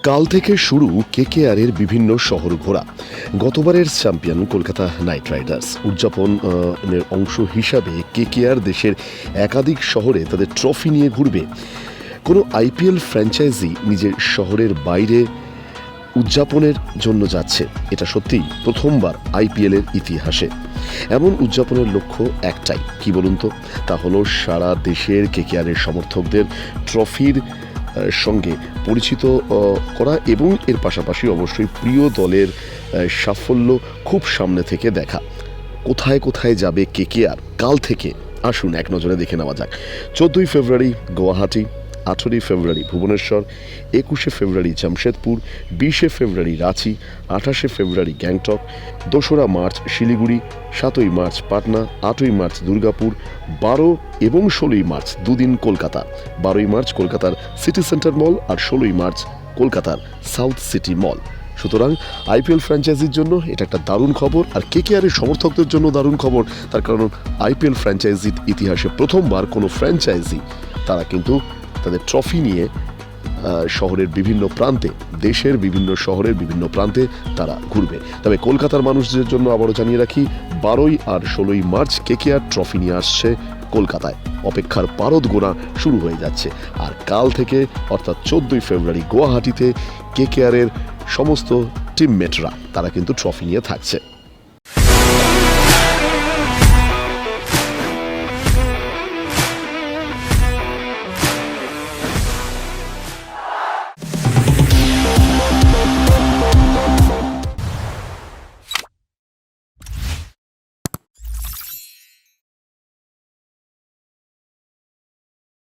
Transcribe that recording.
কাল থেকে শুরু কেকেআরের বিভিন্ন শহর ঘোরা। গতবারের চ্যাম্পিয়ন কলকাতা নাইট রাইডার্স উদযাপনের অংশ হিসাবে কেকেআর দেশের একাধিক শহরে তাদের ট্রফি নিয়ে ঘুরবে। কোনো আইপিএল ফ্র্যাঞ্চাইজি নিজের শহরের বাইরে উদযাপনের জন্য যাচ্ছে, এটা সত্যিই প্রথমবার আইপিএলের ইতিহাসে। এমন উদযাপনের লক্ষ্য একটাই, কি বলুন তো, তা হলো সারা দেশের কেকেআরের সমর্থকদের ট্রফির সঙ্গে পরিচিত করা এবং এর পাশাপাশি অবশ্যই প্রিয় দলের সাফল্য খুব সামনে থেকে দেখা। কোথায় কোথায় যাবে কেকেআর কাল থেকে, আসুন এক নজরে দেখে নেওয়া যাক। 14ই ফেব্রুয়ারি গুয়াহাটি, 18ই ফেব্রুয়ারি ভুবনেশ্বর, 21শে ফেব্রুয়ারি জামশেদপুর, 20শে ফেব্রুয়ারি রাঁচি, 28শে ফেব্রুয়ারি গ্যাংটক, 2রা মার্চ শিলিগুড়ি, 7ই মার্চ পাটনা, 8ই মার্চ দুর্গাপুর, 12 এবং 16ই মার্চ দুদিন কলকাতা। 12ই মার্চ কলকাতার সিটি সেন্টার মল আর 16ই মার্চ কলকাতার সাউথ সিটি মল। সুতরাং আইপিএল ফ্র্যাঞ্চাইজির জন্য এটা একটা দারুণ খবর, আর কেকেআরের সমর্থকদের জন্য দারুণ খবর। তার কারণ আইপিএল ফ্র্যাঞ্চাইজির ইতিহাসে প্রথমবার কোনো ফ্র্যাঞ্চাইজি তারা কিন্তু তাদের ট্রফি নিয়ে শহরের বিভিন্ন প্রান্তে, দেশের বিভিন্ন শহরের বিভিন্ন প্রান্তে তারা ঘুরবে। তবে কলকাতার মানুষদের জন্য আবারও জানিয়ে রাখি, 12ই আর 16ই মার্চ কেকেআর ট্রফি নিয়ে আসছে কলকাতায়। অপেক্ষার পারদ গোনা শুরু হয়ে যাচ্ছে। আর কাল থেকে অর্থাৎ 14ই ফেব্রুয়ারি গুয়াহাটিতে কেকেআরের সমস্ত টিমমেটরা তারা কিন্তু ট্রফি নিয়ে থাকছে।